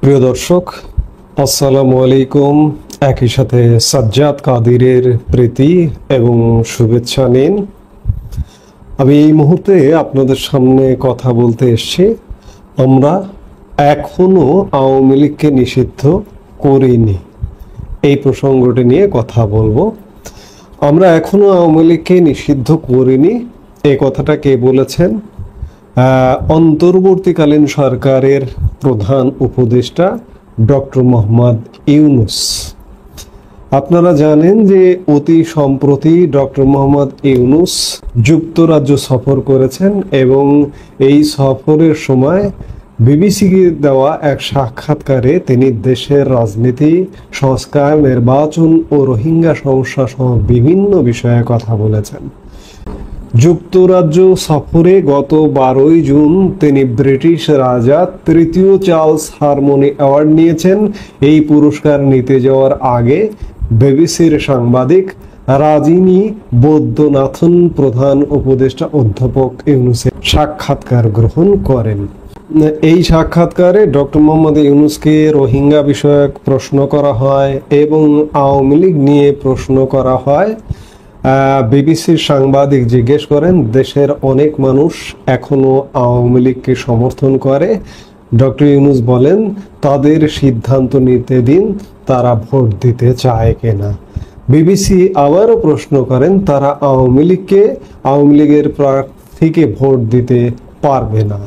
প্রিয় দর্শক, আসসালামু আলাইকুম। একই সাথে সাজ্জাদ কাদিরের প্রীতি এবং শুভেচ্ছা নিন। আমি এই মুহূর্তে আপনাদের সামনে কথা বলতে এসেছি। আমরা এখনো আওয়ামী লীগকে নিষিদ্ধ করিনি, এই প্রসঙ্গটি নিয়ে কথা বলবো। আমরা এখনো আওয়ামী লীগকে নিষিদ্ধ করিনি, এই কথাটা কে বলেছেন? অন্তর্বর্তীকালীন সরকারের প্রধান উপদেষ্টা ডক্টর মোহাম্মদ ইউনূস। আপনারা জানেন যে অতি সম্প্রতি ডক্টর মোহাম্মদ ইউনূস যুক্তরাজ্য সফর করেছেন এবং এই সফরের সময় বিবিসিকে দেওয়া এক সাক্ষাৎকারে তিনি দেশের রাজনীতি, সংস্কার, নির্বাচন ও রোহিঙ্গা সমস্যা সহ বিভিন্ন বিষয়ে কথা বলেছেন। যুক্তরাজ্য সফরে গত 12 জুন তিনি ব্রিটিশ রাজা তৃতীয় চার্লস হারমোনি অ্যাওয়ার্ড নিয়েছেন। এই পুরস্কার নিতে যাওয়ার আগে বিবিসির সাংবাদিক রাজিনী বৈদ্যনাথন প্রধান উপদেষ্টা অধ্যাপক ইউনূসের সাক্ষাৎকার গ্রহণ করেন। এই সাক্ষাৎকারে ডক্টর মোহাম্মদ ইউনূসকে রোহিঙ্গা বিষয়ক প্রশ্ন করা হয় এবং আওয়ামী লীগ নিয়ে প্রশ্ন করা হয়। বিবিসির সাংবাদিক জিজ্ঞেস করেন, দেশের অনেক মানুষ এখনো আওয়ামী লীগকে সমর্থন করে। ডক্টর ইউনূস বলেন, তাদের সিদ্ধান্ত নিতে দিন, তারা ভোট দিতে চায় কিনা। বিবিসি আবারও প্রশ্ন করেন, তারা আওয়ামী লীগের প্রার্থীকে ভোট দিতে পারবে না।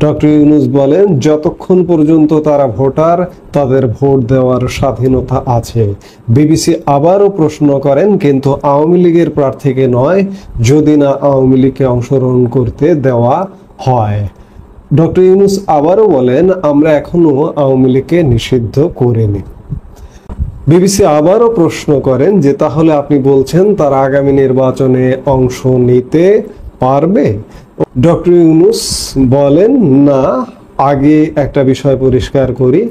ডক্টর ইউনূস বলেন, যতক্ষণ পর্যন্ত তারা ভোটার, তাদের ভোট দেওয়ার স্বাধীনতা আছে। বিবিসি আবারও প্রশ্ন করেন, কিন্তু আওয়ামী লীগের প্রার্থীকে নয়, যদি না আওয়ামী লীগকে অংশগ্রহণ করতে দেওয়া হয়। ডক্টর ইউনূস আবারও বলেন, আমরা এখনো আওয়ামী লীগকে নিষিদ্ধ করিনি। বিবিসি আবারও প্রশ্ন করেন যে তাহলে আপনি বলছেন তারা আগামী নির্বাচনে অংশ নিতে পারবে? ডক্টর ইউনূস বলেন, না, আগে একটা বিষয় পরিষ্কার করি,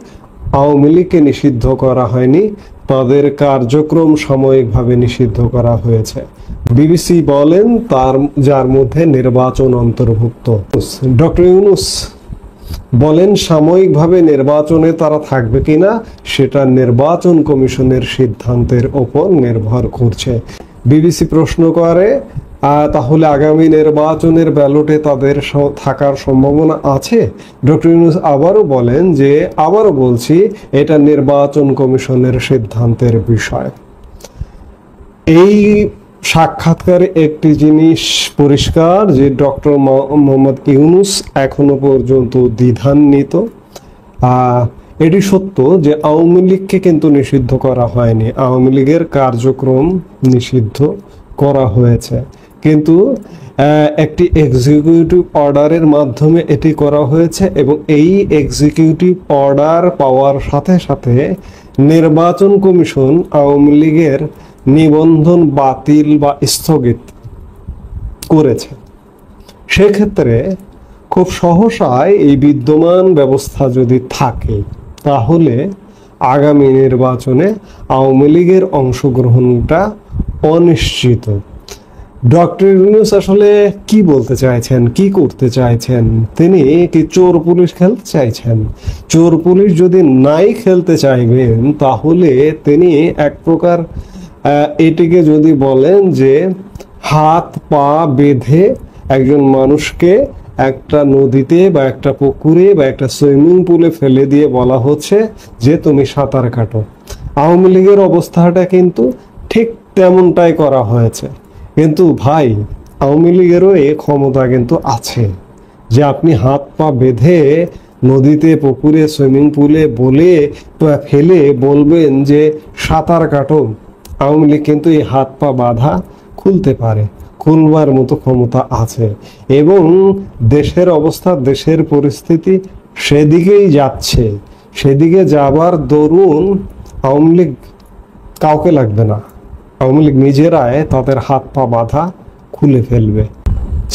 আওয়ামী লীগকে নিষিদ্ধ করা হয়নি, তাদের কার্যক্রম সাময়িকভাবে নিষিদ্ধ করা হয়েছে। বিবিসি বলেন, যার মধ্যে নির্বাচন অন্তর্ভুক্ত। ডক্টর ইউনূস বলেন, সাময়িকভাবে নির্বাচনে তারা থাকবে কিনা সেটা নির্বাচন কমিশনের সিদ্ধান্তের ওপর নির্ভর করছে। বিবিসি প্রশ্ন করে, তাহলে আগামী নির্বাচনের ব্যালটে তাদের থাকার সম্ভাবনা আছে? ডক্টর ইউনূস আবারও বলেন যে, আবারও বলছি, এটা নির্বাচন কমিশনের সিদ্ধান্তের বিষয়। এই সাক্ষাৎকারে একটি জিনিস পরিষ্কার যে ডক্টর মোহাম্মদ ইউনূস এখনো পর্যন্ত দ্বিধান্বিত। এটি সত্য যে আওয়ামী লীগকে কিন্তু নিষিদ্ধ করা হয়নি, আওয়ামী লীগের কার্যক্রম নিষিদ্ধ করা হয়েছে, কিন্তু একটি এক্সিকিউটিভ অর্ডারের মাধ্যমে এটি করা হয়েছে এবং এই এক্সিকিউটিভ অর্ডার পাওয়ার সাথে সাথে নির্বাচন কমিশন আওয়ামী লীগের নিবন্ধন বাতিল বা স্থগিত করেছে। সেক্ষেত্রে খুব সহসায় এই বিদ্যমান ব্যবস্থা যদি থাকে, তাহলে আগামী নির্বাচনে আওয়ামী লীগের অংশগ্রহণটা অনিশ্চিত। ডক্টর ইউনূস আসলে কি বলতে চাইছেন, কি করতে চাইছেন? তিনি কি চোর পুলিশ খেলতে চাইছেন? চোর পুলিশ যদি নাই খেলতে চাইবেন, তাহলে তিনি এক প্রকার এটিকে যদি বলেন যে হাত পা বেঁধে একজন মানুষকে একটা নদীতে বা একটা পুকুরে বা একটা সুইমিং পুলে ফেলে দিয়ে বলা হচ্ছে যে তুমি সাঁতার কাটো। আওয়ামী লীগের অবস্থাটা কিন্তু ঠিক তেমনটাই করা হয়েছে। কিন্তু ভাই, আওয়ামী লীগেরও এই ক্ষমতা কিন্তু আছে যে আপনি হাত পা বেঁধে নদীতে, পুকুরে, সুইমিং পুলে ফেলে বলবেন যে সাঁতার কাটো। আওয়ামী লীগ কিন্তু এই হাত পা বাঁধা খুলতে পারে, খুলবার মতো ক্ষমতা আছে এবং দেশের অবস্থা, দেশের পরিস্থিতি সেদিকেই যাচ্ছে। সেদিকে যাবার দরুন আওয়ামী লীগ কাউকে লাগবে না, আওয়ামী লীগ নিজেরাই তাদের হাত পা বাঁধা খুলে ফেলবে।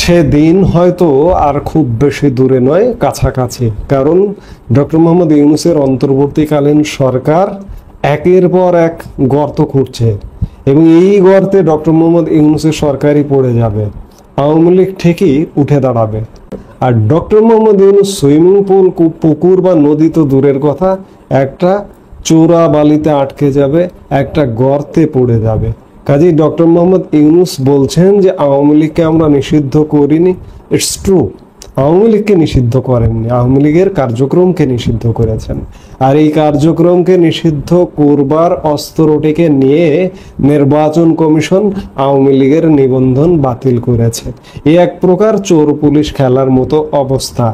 সেদিন হয়তো আর খুব বেশি দূরে নয়, কাছাকাছি। কারণ ডক্টর মোহাম্মদ ইউনূসের অন্তর্বর্তীকালীন সরকার একের পর এক গর্ত খুঁড়ছে এবং এই গর্তে ডক্টর মোহাম্মদ ইউনূসের সরকারই পড়ে যাবে, আওয়ামী লীগ ঠিকই উঠে দাঁড়াবে। আর doctor Mohammad Yunus swimming pool, পুকুর বা নদী তো দূরের কথা, একটা চোরা বালিতে আটকে যাবে, একটা গর্তে পড়ে যাবে। কাজেই ডক্টর মোহাম্মদ ইউনূস বলছেন যে আওয়ামী লীগকে আমরা নিষিদ্ধ করিনি। ইটস ট্রু, আওয়ামী লীগকে নিষিদ্ধ করেননি, আওয়ামী লীগের কার্যক্রমকে নিষিদ্ধ করেছেন। আর এই কার্যক্রমকে নিষিদ্ধ করবার অস্ত্রটিকে নিয়ে নির্বাচন কমিশন আওয়ামী লীগের নিবন্ধন বাতিল করেছে। এই এক প্রকার চোর পুলিশ খেলার মতো অবস্থা।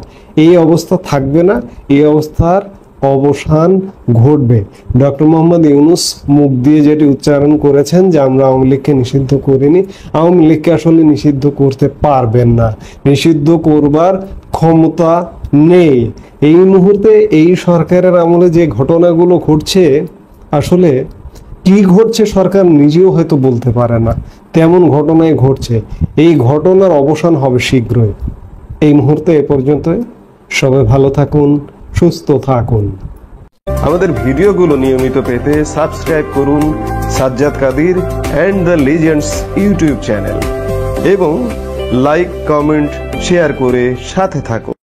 এই অবস্থা থাকবে না, এই অবস্থার অবসান ঘটবে। ডক্টর মোহাম্মদ ইউনূস মুখ দিয়ে যেটি উচ্চারণ করেছেন যে আমরা আওয়ামী লীগকে নিষিদ্ধ করিনি, আওয়ামী লীগকে আসলে নিষিদ্ধ করতে পারবেন না, নিষিদ্ধ করবার ক্ষমতা নেই। এই মুহূর্তে এই সরকারের আমলে যে ঘটনাগুলো ঘটছে, আসলে কি ঘটছে সরকার নিজেও হয়তো বলতে পারে না, তেমন ঘটনাই ঘটছে। এই ঘটনার অবসান হবে শীঘ্রই। এই মুহূর্তে এ পর্যন্তই। সবাই ভালো থাকুন, সুস্থ থাকুন। আমাদের ভিডিওগুলো নিয়মিত পেতে সাবস্ক্রাইব করুন Sajjad Kadir and the Legends YouTube channel এবং লাইক, কমেন্ট, শেয়ার করে সাথে থাকুন।